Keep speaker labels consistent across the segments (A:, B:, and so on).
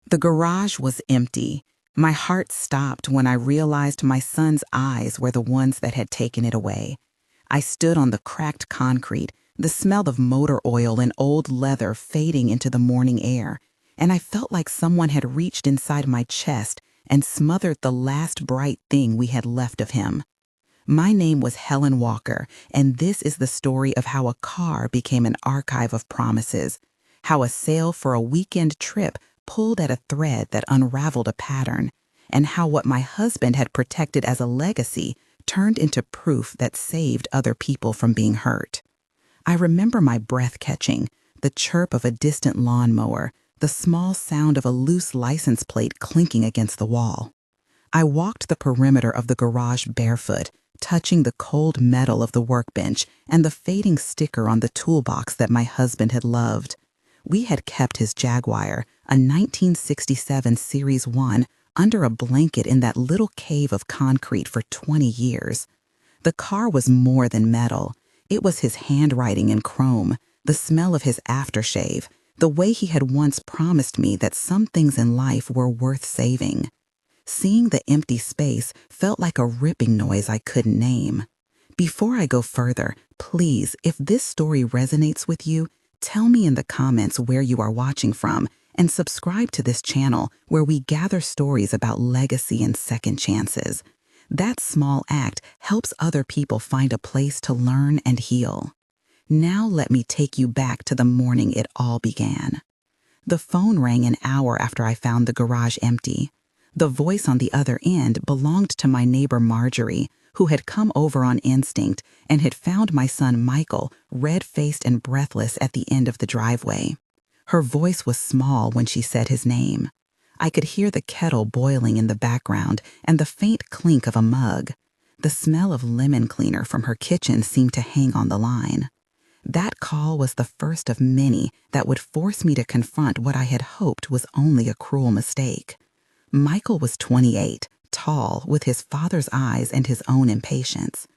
A: The garage was empty. My heart stopped when I realized my son's eyes were the ones that had taken it away. I stood on the cracked concrete, the smell of motor oil and old leather fading into the morning air, and I felt like someone had reached inside my chest and smothered the last bright thing we had left of him. My name was Helen Walker, and this is the story of how a car became an archive of promises, how a sale for a weekend trip pulled at a thread that unraveled a pattern, and how what my husband had protected as a legacy turned into proof that saved other people from being hurt. I remember my breath catching, the chirp of a distant lawnmower, the small sound of a loose license plate clinking against the wall. I walked the perimeter of the garage barefoot, touching the cold metal of the workbench and the fading sticker on the toolbox that my husband had loved. We had kept his Jaguar, a 1967 Series 1, under a blanket in that little cave of concrete for 20 years. The car was more than metal. It was his handwriting in chrome, the smell of his aftershave, the way he had once promised me that some things in life were worth saving. Seeing the empty space felt like a ripping noise I couldn't name. Before I go further, please, if this story resonates with you, tell me in the comments where you are watching from, and subscribe to this channel where we gather stories about legacy and second chances. That small act helps other people find a place to learn and heal. Now let me take you back to the morning it all began. The phone rang an hour after I found the garage empty. The voice on the other end belonged to my neighbor Marjorie, who had come over on instinct and had found my son Michael red-faced and breathless at the end of the driveway. Her voice was small when she said his name. I could hear the kettle boiling in the background and the faint clink of a mug. The smell of lemon cleaner from her kitchen seemed to hang on the line. That call was the first of many that would force me to confront what I had hoped was only a cruel mistake. Michael was 28, tall, with his father's eyes and his own impatience.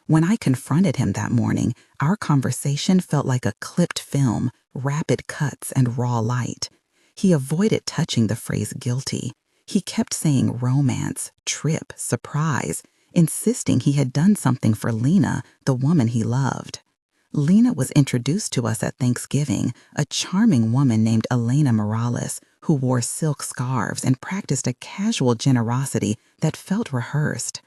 A: When I confronted him that morning, our conversation felt like a clipped film, rapid cuts and raw light. He avoided touching the phrase guilty. He kept saying romance, trip, surprise, insisting he had done something for Lena, the woman he loved. Lena was introduced to us at Thanksgiving, a charming woman named Elena Morales, who wore silk scarves and practiced a casual generosity that felt rehearsed.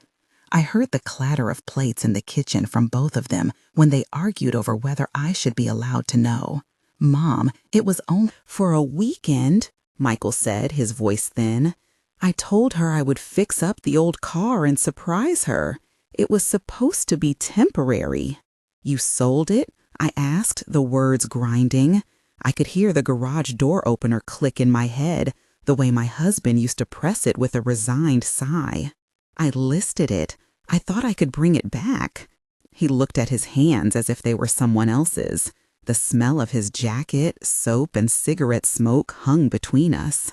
A: I heard the clatter of plates in the kitchen from both of them when they argued over whether I should be allowed to know. "Mom, it was only for a weekend," Michael said, his voice thin. "I told her I would fix up the old car and surprise her. It was supposed to be temporary." "You sold it?" I asked, the words grinding. I could hear the garage door opener click in my head, the way my husband used to press it with a resigned sigh. "I listed it. I thought I could bring it back." He looked at his hands as if they were someone else's. The smell of his jacket, soap, and cigarette smoke hung between us.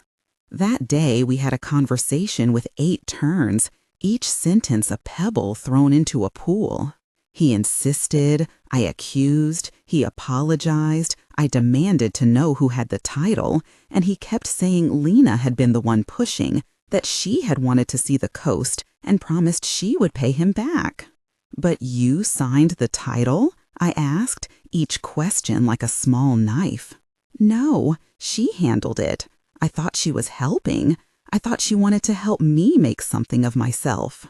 A: That day, we had a conversation with 8 turns, each sentence a pebble thrown into a pool. He insisted, I accused, he apologized, I demanded to know who had the title, and he kept saying Lena had been the one pushing, that she had wanted to see the coast and promised she would pay him back. "But you signed the title?" I asked, each question like a small knife. "No, she handled it. I thought she was helping. I thought she wanted to help me make something of myself."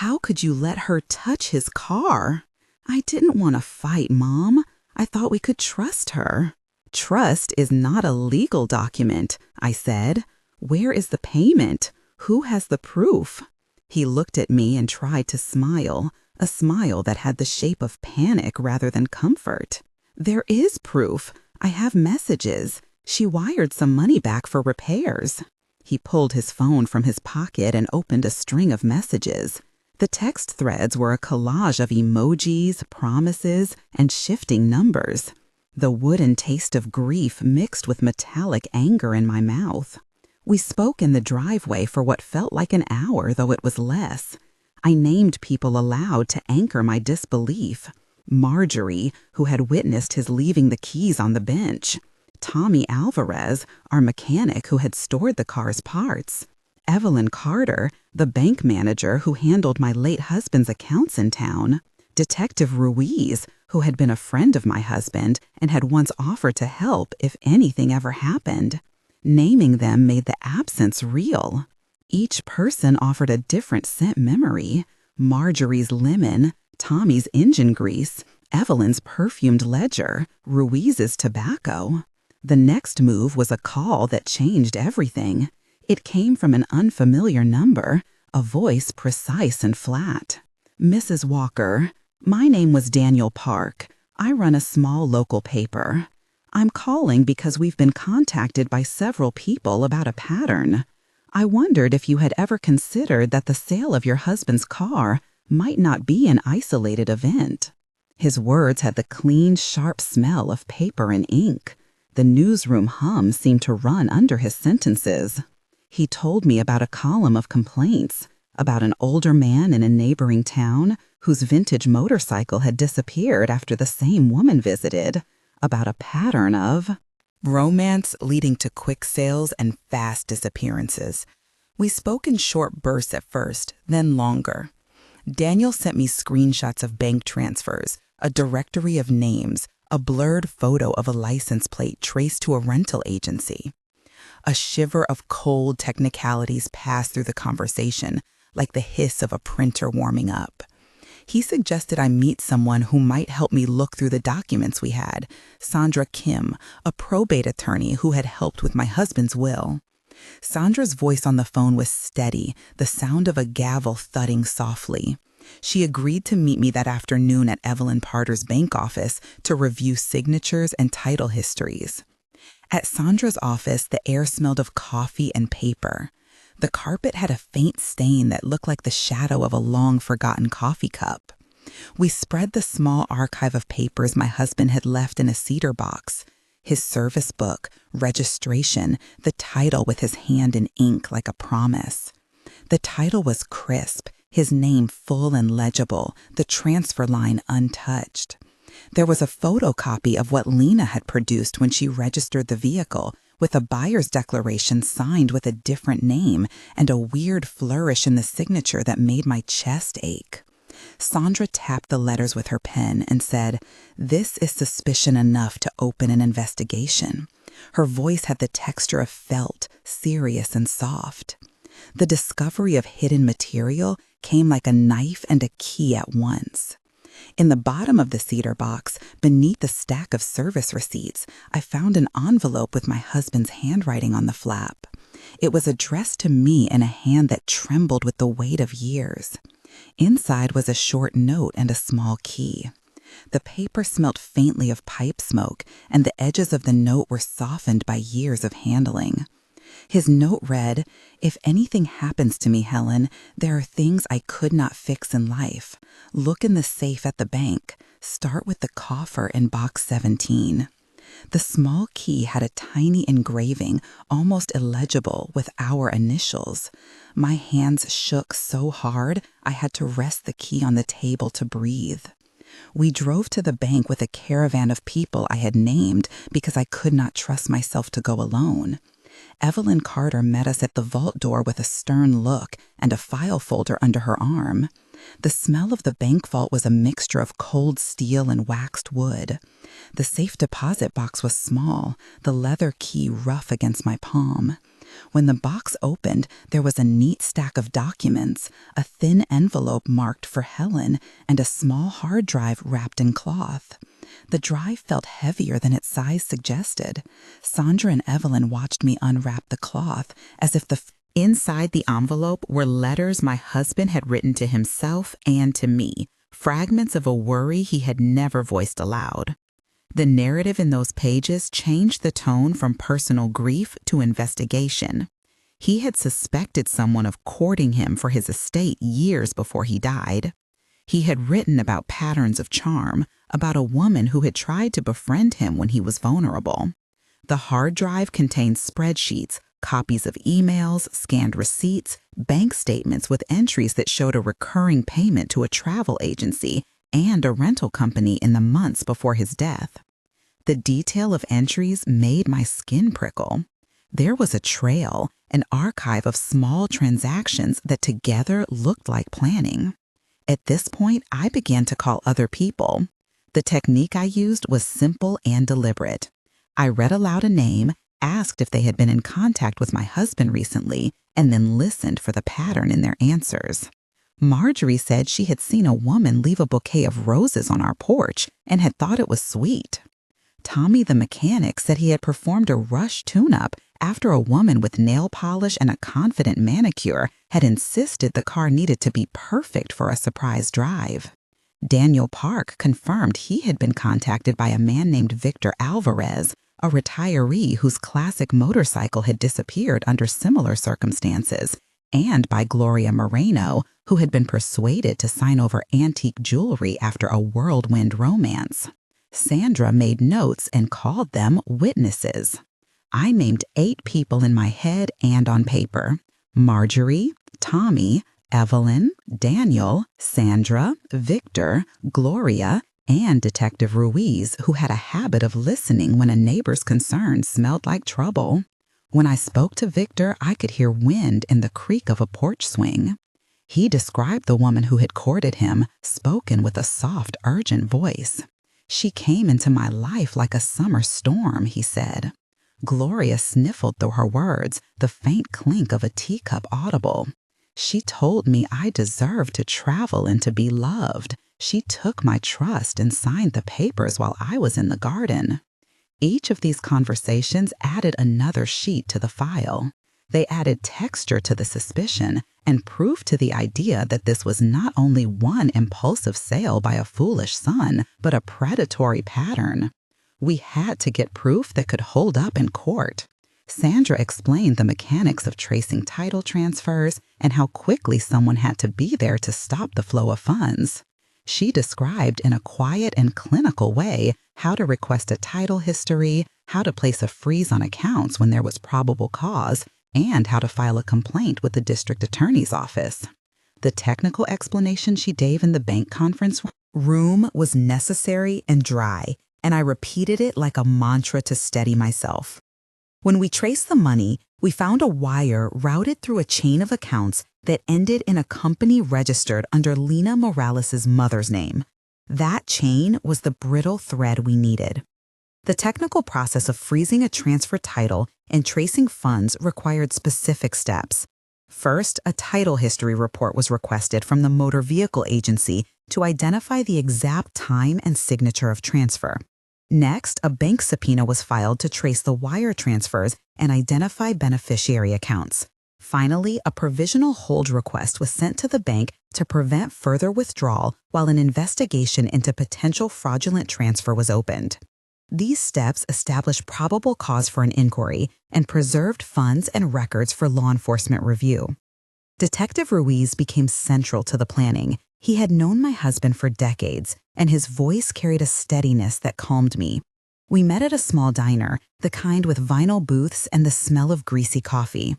A: "How could you let her touch his car?" "I didn't want to fight, Mom. I thought we could trust her." "Trust is not a legal document," I said. "Where is the payment? Who has the proof?" He looked at me and tried to smile, a smile that had the shape of panic rather than comfort. "There is proof. I have messages. She wired some money back for repairs." He pulled his phone from his pocket and opened a string of messages. The text threads were a collage of emojis, promises, and shifting numbers. The wooden taste of grief mixed with metallic anger in my mouth. We spoke in the driveway for what felt like an hour, though it was less. I named people aloud to anchor my disbelief. Marjorie, who had witnessed his leaving the keys on the bench. Tommy Alvarez, our mechanic who had stored the car's parts, Evelyn Carter, the bank manager who handled my late husband's accounts in town, Detective Ruiz, who had been a friend of my husband and had once offered to help if anything ever happened. Naming them made the absence real. Each person offered a different scent memory: Marjorie's lemon, Tommy's engine grease, Evelyn's perfumed ledger, Ruiz's tobacco. The next move was a call that changed everything. It came from an unfamiliar number, a voice precise and flat. "Mrs. Walker, my name was Daniel Park. I run a small local paper. I'm calling because we've been contacted by several people about a pattern. I wondered if you had ever considered that the sale of your husband's car might not be an isolated event." His words had the clean, sharp smell of paper and ink. The newsroom hum seemed to run under his sentences. He told me about a column of complaints, about an older man in a neighboring town whose vintage motorcycle had disappeared after the same woman visited, about a pattern of romance leading to quick sales and fast disappearances. We spoke in short bursts at first, then longer. Daniel sent me screenshots of bank transfers, a directory of names, a blurred photo of a license plate traced to a rental agency. A shiver of cold technicalities passed through the conversation, like the hiss of a printer warming up. He suggested I meet someone who might help me look through the documents we had, Sandra Kim, a probate attorney who had helped with my husband's will. Sandra's voice on the phone was steady, the sound of a gavel thudding softly. She agreed to meet me that afternoon at Evelyn Parter's bank office to review signatures and title histories. At Sandra's office, the air smelled of coffee and paper. The carpet had a faint stain that looked like the shadow of a long-forgotten coffee cup. We spread the small archive of papers my husband had left in a cedar box: his service book, registration, the title with his hand in ink like a promise. The title was crisp, his name full and legible, the transfer line untouched. There was a photocopy of what Lena had produced when she registered the vehicle, with a buyer's declaration signed with a different name and a weird flourish in the signature that made my chest ache. Sandra tapped the letters with her pen and said, "This is suspicion enough to open an investigation." Her voice had the texture of felt, serious and soft. The discovery of hidden material came like a knife and a key at once. In the bottom of the cedar box, beneath the stack of service receipts, I found an envelope with my husband's handwriting on the flap. It was addressed to me in a hand that trembled with the weight of years. Inside was a short note and a small key. The paper smelt faintly of pipe smoke, and the edges of the note were softened by years of handling. His note read, "If anything happens to me, Helen, there are things I could not fix in life. Look in the safe at the bank. Start with the coffer in box 17. The small key had a tiny engraving, almost illegible, with our initials. My hands shook so hard I had to rest the key on the table to breathe. We drove to the bank with a caravan of people I had named because I could not trust myself to go alone. Evelyn Carter met us at the vault door with a stern look and a file folder under her arm. The smell of the bank vault was a mixture of cold steel and waxed wood. The safe deposit box was small, the leather key rough against my palm. When the box opened, there was a neat stack of documents, a thin envelope marked for Helen, and a small hard drive wrapped in cloth. The drive felt heavier than its size suggested. Sandra and Evelyn watched me unwrap the cloth, as if inside the envelope were letters my husband had written to himself and to me, fragments of a worry he had never voiced aloud. The narrative in those pages changed the tone from personal grief to investigation. He had suspected someone of courting him for his estate years before he died. He had written about patterns of charm, about a woman who had tried to befriend him when he was vulnerable. The hard drive contained spreadsheets, copies of emails, scanned receipts, bank statements with entries that showed a recurring payment to a travel agency and a rental company in the months before his death. The detail of entries made my skin prickle. There was a trail, an archive of small transactions that together looked like planning. At this point, I began to call other people. The technique I used was simple and deliberate. I read aloud a name, asked if they had been in contact with my husband recently, and then listened for the pattern in their answers. Marjorie said she had seen a woman leave a bouquet of roses on our porch and had thought it was sweet. Tommy the mechanic said he had performed a rush tune-up after a woman with nail polish and a confident manicure had insisted the car needed to be perfect for a surprise drive. Daniel Park confirmed he had been contacted by a man named Victor Alvarez, a retiree whose classic motorcycle had disappeared under similar circumstances, and by Gloria Moreno, who had been persuaded to sign over antique jewelry after a whirlwind romance. Sandra made notes and called them witnesses. I named 8 people in my head and on paper: Marjorie, Tommy, Evelyn, Daniel, Sandra, Victor, Gloria, and Detective Ruiz, who had a habit of listening when a neighbor's concerns smelled like trouble. When I spoke to Victor, I could hear wind in the creak of a porch swing. He described the woman who had courted him, spoken with a soft, urgent voice. She came into my life like a summer storm, he said. Gloria sniffled through her words, the faint clink of a teacup audible. She told me I deserved to travel and to be loved. She took my trust and signed the papers while I was in the garden. Each of these conversations added another sheet to the file. They added texture to the suspicion and proof to the idea that this was not only one impulsive sale by a foolish son, but a predatory pattern. We had to get proof that could hold up in court. Sandra explained the mechanics of tracing title transfers and how quickly someone had to be there to stop the flow of funds. She described in a quiet and clinical way how to request a title history, how to place a freeze on accounts when there was probable cause, and how to file a complaint with the district attorney's office. The technical explanation she gave in the bank conference room was necessary and dry, and I repeated it like a mantra to steady myself. When we traced the money, we found a wire routed through a chain of accounts that ended in a company registered under Lena Morales' mother's name. That chain was the brittle thread we needed. The technical process of freezing a transfer title and tracing funds required specific steps. First, a title history report was requested from the motor vehicle agency to identify the exact time and signature of transfer. Next, a bank subpoena was filed to trace the wire transfers and identify beneficiary accounts. Finally, a provisional hold request was sent to the bank to prevent further withdrawal while an investigation into potential fraudulent transfer was opened. These steps established probable cause for an inquiry and preserved funds and records for law enforcement review. Detective Ruiz became central to the planning. He had known my husband for decades, and his voice carried a steadiness that calmed me. We met at a small diner, the kind with vinyl booths and the smell of greasy coffee.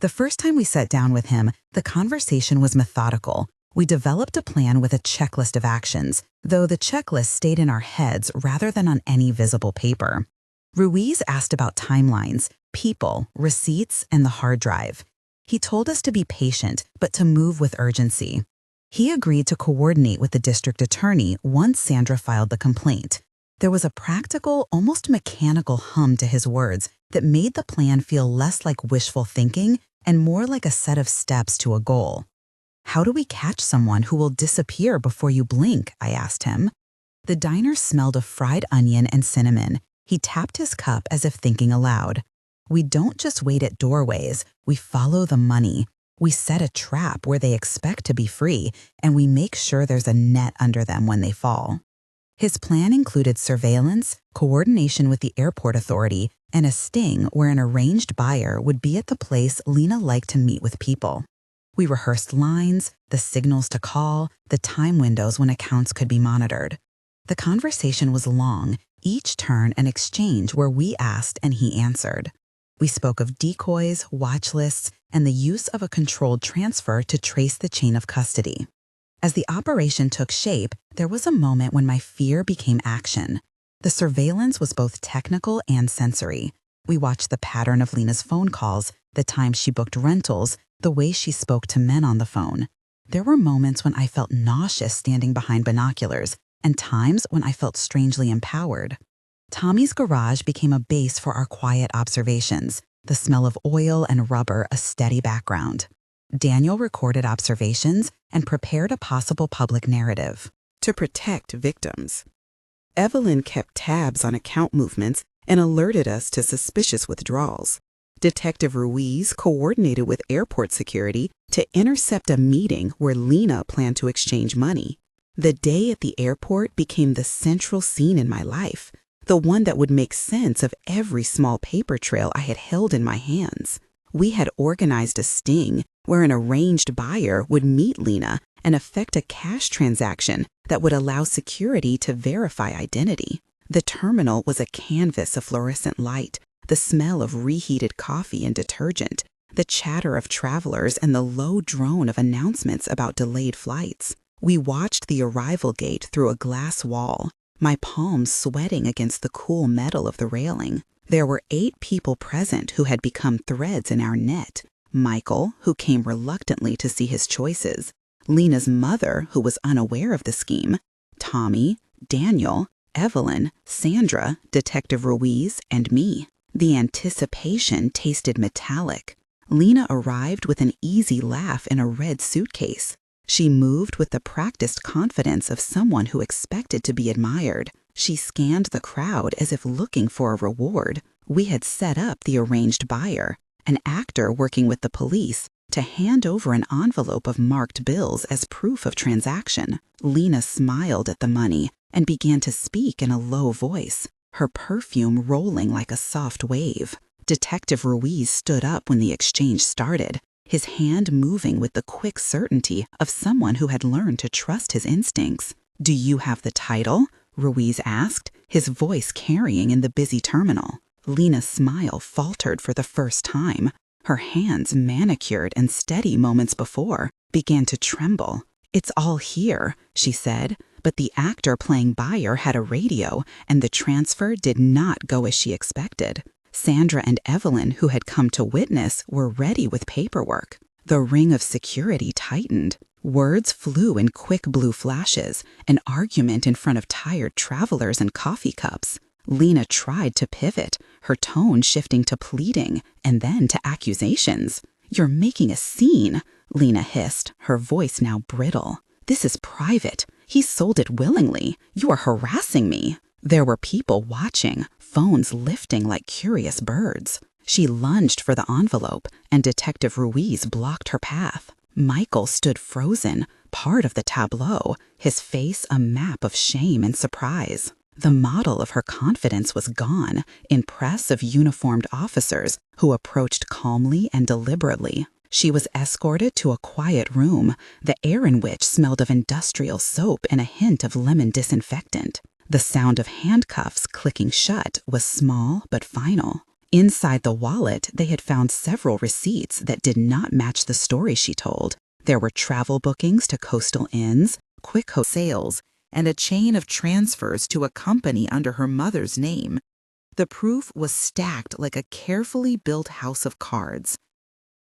A: The first time we sat down with him, the conversation was methodical. We developed a plan with a checklist of actions, though the checklist stayed in our heads rather than on any visible paper. Ruiz asked about timelines, people, receipts, and the hard drive. He told us to be patient, but to move with urgency. He agreed to coordinate with the district attorney once Sandra filed the complaint. There was a practical, almost mechanical hum to his words that made the plan feel less like wishful thinking and more like a set of steps to a goal. "How do we catch someone who will disappear before you blink?" I asked him. The diner smelled of fried onion and cinnamon. He tapped his cup as if thinking aloud. "We don't just wait at doorways, we follow the money. We set a trap where they expect to be free, and we make sure there's a net under them when they fall." His plan included surveillance, coordination with the airport authority, and a sting where an arranged buyer would be at the place Lena liked to meet with people. We rehearsed lines, the signals to call, the time windows when accounts could be monitored. The conversation was long, each turn an exchange where we asked and he answered. We spoke of decoys, watch lists, and the use of a controlled transfer to trace the chain of custody. As the operation took shape, there was a moment when my fear became action. The surveillance was both technical and sensory. We watched the pattern of Lena's phone calls, the time she booked rentals, the way she spoke to men on the phone. There were moments when I felt nauseous standing behind binoculars, and times when I felt strangely empowered. Tommy's garage became a base for our quiet observations, the smell of oil and rubber a steady background. Daniel recorded observations and prepared a possible public narrative.
B: To protect victims. Evelyn kept tabs on account movements and alerted us to suspicious withdrawals. Detective Ruiz coordinated with airport security to intercept a meeting where Lena planned to exchange money. The day at the airport became the central scene in my life, the one that would make sense of every small paper trail I had held in my hands. We had organized a sting where an arranged buyer would meet Lena and effect a cash transaction that would allow security to verify identity. The terminal was a canvas of fluorescent light, the smell of reheated coffee and detergent, the chatter of travelers, and the low drone of announcements about delayed flights. We watched the arrival gate through a glass wall, my palms sweating against the cool metal of the railing. There were 8 people present who had become threads in our net. Michael, who came reluctantly to see his choices. Lena's mother, who was unaware of the scheme. Tommy, Daniel, Evelyn, Sandra, Detective Ruiz, and me. The anticipation tasted metallic. Lena arrived with an easy laugh in a red suitcase. She moved with the practiced confidence of someone who expected to be admired. She scanned the crowd as if looking for a reward. We had set up the arranged buyer, an actor working with the police, to hand over an envelope of marked bills as proof of transaction. Lena smiled at the money and began to speak in a low voice, her perfume rolling like a soft wave. Detective Ruiz stood up when the exchange started, his hand moving with the quick certainty of someone who had learned to trust his instincts. "Do you have the title?" Ruiz asked, his voice carrying in the busy terminal. Lena's smile faltered for the first time. Her hands, manicured and steady moments before, began to tremble. "It's all here," she said, but the actor playing buyer had a radio, and the transfer did not go as she expected. Sandra and Evelyn, who had come to witness, were ready with paperwork. The ring of security tightened. Words flew in quick blue flashes, an argument in front of tired travelers and coffee cups. Lena tried to pivot, her tone shifting to pleading and then to accusations. "You're making a scene," Lena hissed, her voice now brittle. "This is private. He sold it willingly. You are harassing me." There were people watching, phones lifting like curious birds. She lunged for the envelope, and Detective Ruiz blocked her path. Michael stood frozen, part of the tableau, his face a map of shame and surprise. The model of her confidence was gone in press of uniformed officers who approached calmly and deliberately. She was escorted to a quiet room, the air in which smelled of industrial soap and a hint of lemon disinfectant. The sound of handcuffs clicking shut was small but final. Inside the wallet, they had found several receipts that did not match the story she told. There were travel bookings to coastal inns, quick sales, and a chain of transfers to a company under her mother's name. The proof was stacked like a carefully built house of cards.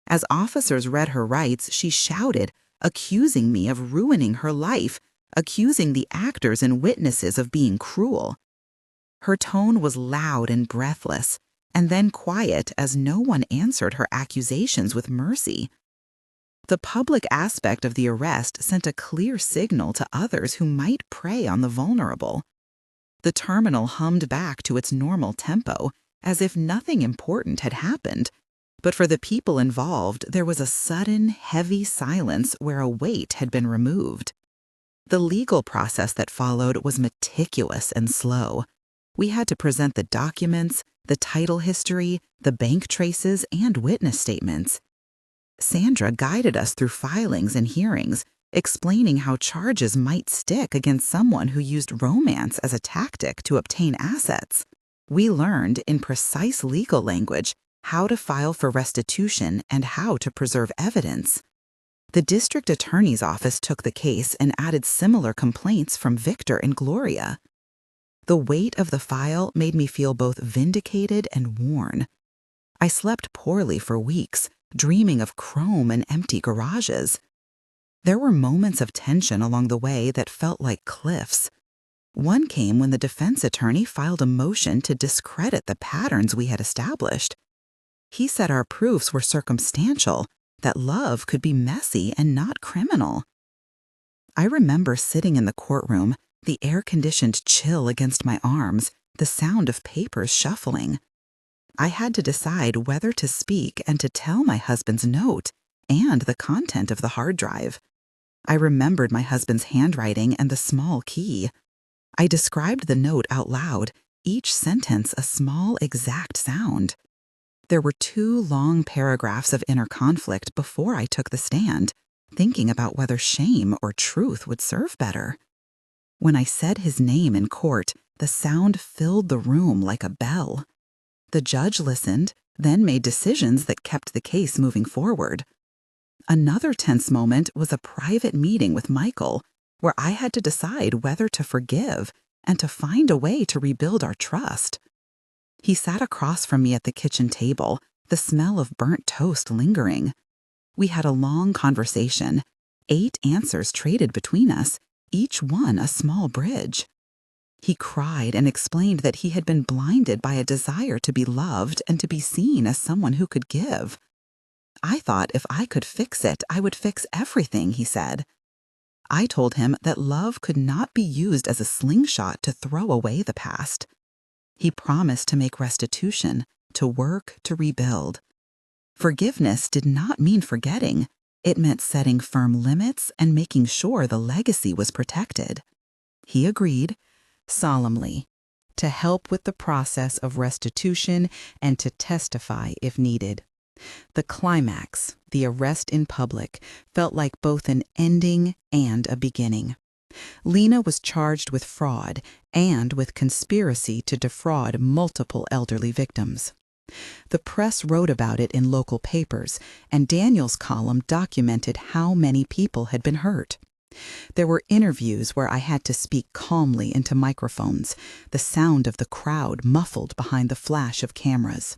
B: As officers read her rights, she shouted, accusing me of ruining her life, accusing the actors and witnesses of being cruel. Her tone was loud and breathless, and then quiet as no one answered her accusations with mercy. The public aspect of the arrest sent a clear signal to others who might prey on the vulnerable. The terminal hummed back to its normal tempo, as if nothing important had happened. But for the people involved, there was a sudden, heavy silence where a weight had been removed. The legal process that followed was meticulous and slow. We had to present the documents, the title history, the bank traces, and witness statements. Sandra guided us through filings and hearings, explaining how charges might stick against someone who used romance as a tactic to obtain assets. We learned, in precise legal language, how to file for restitution and how to preserve evidence. The district attorney's office took the case and added similar complaints from Victor and Gloria.
A: The weight of the file made me feel both vindicated and worn. I slept poorly for weeks, dreaming of chrome and empty garages. There were moments of tension along the way that felt like cliffs. One came when the defense attorney filed a motion to discredit the patterns we had established. He said our proofs were circumstantial, that love could be messy and not criminal. I remember sitting in the courtroom, the air-conditioned chill against my arms, the sound of papers shuffling. I had to decide whether to speak and to tell my husband's note and the content of the hard drive. I remembered my husband's handwriting and the small key. I described the note out loud, each sentence a small, exact sound. There were 2 long paragraphs of inner conflict before I took the stand, thinking about whether shame or truth would serve better. When I said his name in court, the sound filled the room like a bell. The judge listened, then made decisions that kept the case moving forward. Another tense moment was a private meeting with Michael, where I had to decide whether to forgive and to find a way to rebuild our trust. He sat across from me at the kitchen table, the smell of burnt toast lingering. We had a long conversation, 8 answers traded between us, each one a small bridge. He cried and explained that he had been blinded by a desire to be loved and to be seen as someone who could give. I thought if I could fix it, I would fix everything, he said. I told him that love could not be used as a slingshot to throw away the past. He promised to make restitution, to work to rebuild. Forgiveness did not mean forgetting. It meant setting firm limits and making sure the legacy was protected. He agreed, solemnly, to help with the process of restitution and to testify if needed. The climax, the arrest in public, felt like both an ending and a beginning. Lena was charged with fraud and with conspiracy to defraud multiple elderly victims. The press wrote about it in local papers, and Daniel's column documented how many people had been hurt. There were interviews where I had to speak calmly into microphones, the sound of the crowd muffled behind the flash of cameras.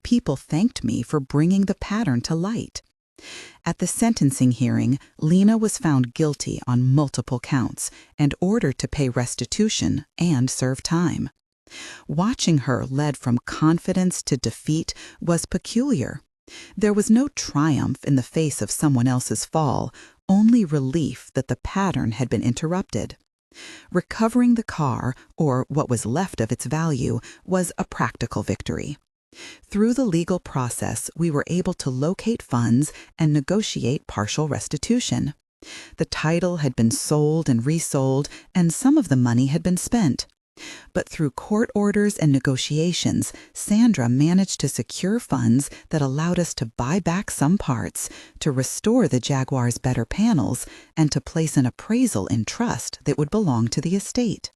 A: People thanked me for bringing the pattern to light. At the sentencing hearing, Lena was found guilty on multiple counts and ordered to pay restitution and serve time. Watching her led from confidence to defeat was peculiar. There was no triumph in the face of someone else's fall, only relief that the pattern had been interrupted. Recovering the car, or what was left of its value, was a practical victory. Through the legal process, we were able to locate funds and negotiate partial restitution. The title had been sold and resold, and some of the money had been spent. But through court orders and negotiations, Sandra managed to secure funds that allowed us to buy back some parts, to restore the Jaguar's better panels, and to place an appraisal in trust that would belong to the estate.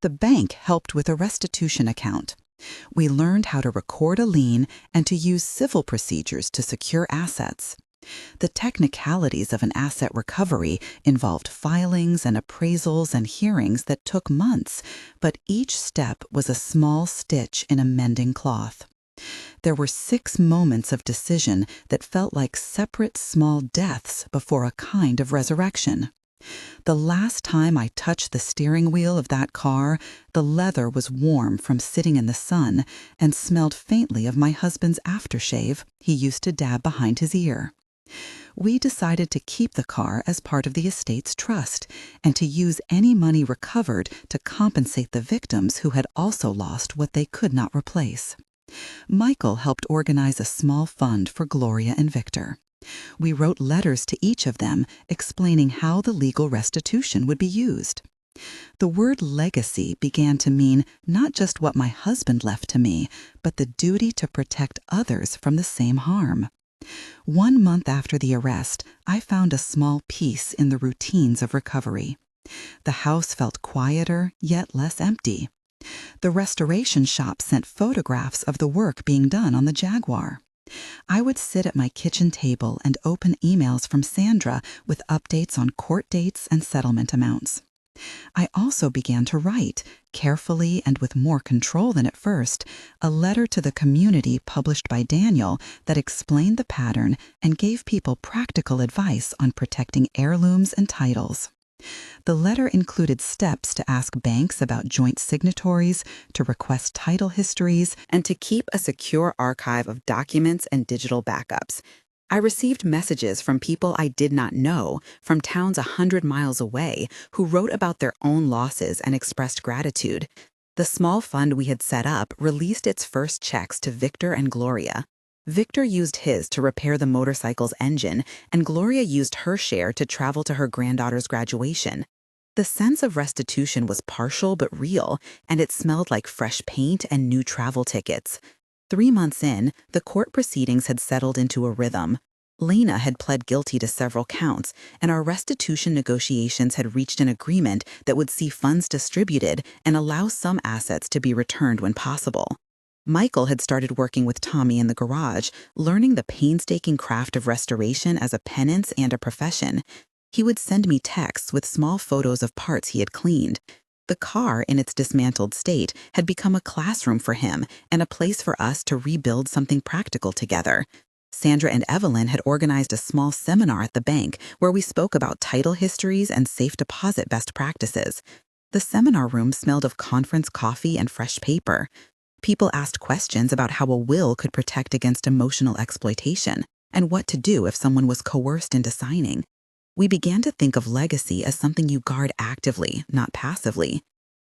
A: The bank helped with a restitution account. We learned how to record a lien and to use civil procedures to secure assets. The technicalities of an asset recovery involved filings and appraisals and hearings that took months, but each step was a small stitch in a mending cloth. There were 6 moments of decision that felt like separate small deaths before a kind of resurrection. The last time I touched the steering wheel of that car, the leather was warm from sitting in the sun and smelled faintly of my husband's aftershave he used to dab behind his ear. We decided to keep the car as part of the estate's trust and to use any money recovered to compensate the victims who had also lost what they could not replace. Michael helped organize a small fund for Gloria and Victor. We wrote letters to each of them explaining how the legal restitution would be used. The word legacy began to mean not just what my husband left to me, but the duty to protect others from the same harm. 1 month after the arrest, I found a small peace in the routines of recovery. The house felt quieter, yet less empty. The restoration shop sent photographs of the work being done on the Jaguar. I would sit at my kitchen table and open emails from Sandra with updates on court dates and settlement amounts. I also began to write, carefully and with more control than at first, a letter to the community published by Daniel that explained the pattern and gave people practical advice on protecting heirlooms and titles. The letter included steps to ask banks about joint signatories, to request title histories, and to keep a secure archive of documents and digital backups. I received messages from people I did not know, from towns 100 miles away, who wrote about their own losses and expressed gratitude. The small fund we had set up released its first checks to Victor and Gloria. Victor used his to repair the motorcycle's engine, and Gloria used her share to travel to her granddaughter's graduation. The sense of restitution was partial but real, and it smelled like fresh paint and new travel tickets. 3 months in, the court proceedings had settled into a rhythm. Lena had pled guilty to several counts, and our restitution negotiations had reached an agreement that would see funds distributed and allow some assets to be returned when possible. Michael had started working with Tommy in the garage, learning the painstaking craft of restoration as a penance and a profession. He would send me texts with small photos of parts he had cleaned. The car, in its dismantled state, had become a classroom for him and a place for us to rebuild something practical together. Sandra and Evelyn had organized a small seminar at the bank where we spoke about title histories and safe deposit best practices. The seminar room smelled of conference coffee and fresh paper. People asked questions about how a will could protect against emotional exploitation and what to do if someone was coerced into signing. We began to think of legacy as something you guard actively, not passively.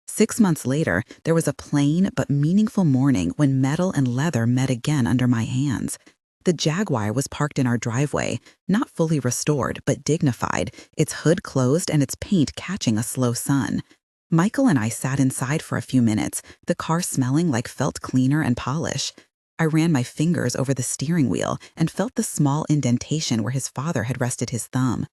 A: 6 months later, there was a plain but meaningful morning when metal and leather met again under my hands. The Jaguar was parked in our driveway, not fully restored but dignified, its hood closed and its paint catching a slow sun. Michael and I sat inside for a few minutes, the car smelling like felt cleaner and polish. I ran my fingers over the steering wheel and felt the small indentation where his father had rested his thumb.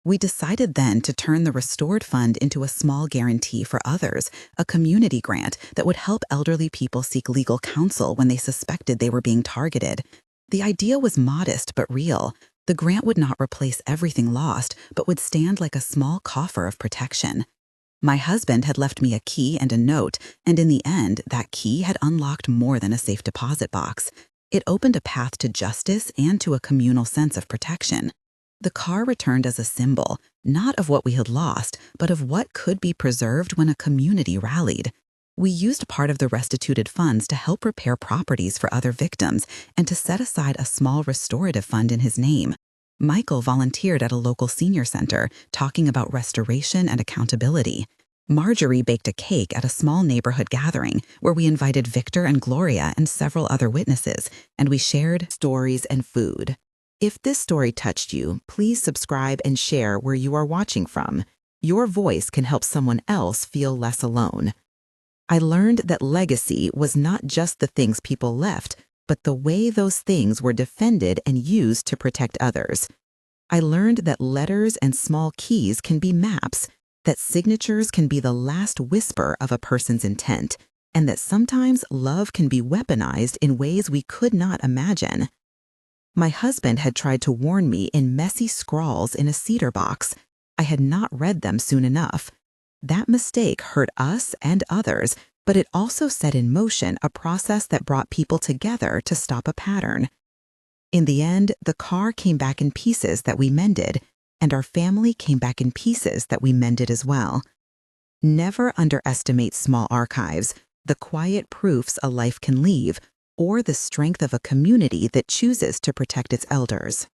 A: We decided then to turn the restored fund into a small guarantee for others, a community grant that would help elderly people seek legal counsel when they suspected they were being targeted. The idea was modest but real. The grant would not replace everything lost, but would stand like a small coffer of protection. My husband had left me a key and a note, and in the end, that key had unlocked more than a safe deposit box. It opened a path to justice and to a communal sense of protection. The car returned as a symbol, not of what we had lost, but of what could be preserved when a community rallied. We used part of the restituted funds to help repair properties for other victims and to set aside a small restorative fund in his name. Michael volunteered at a local senior center, talking about restoration and accountability. Marjorie baked a cake at a small neighborhood gathering where we invited Victor and Gloria and several other witnesses, and we shared stories and food. If this story touched you, please subscribe and share where you are watching from. Your voice can help someone else feel less alone. I learned that legacy was not just the things people left, but the way those things were defended and used to protect others. I learned that letters and small keys can be maps, that signatures can be the last whisper of a person's intent, and that sometimes love can be weaponized in ways we could not imagine. My husband had tried to warn me in messy scrawls in a cedar box. I had not read them soon enough. That mistake hurt us and others, but it also set in motion a process that brought people together to stop a pattern. In the end, the car came back in pieces that we mended, and our family came back in pieces that we mended as well. Never underestimate small archives, the quiet proofs a life can leave, or the strength of a community that chooses to protect its elders.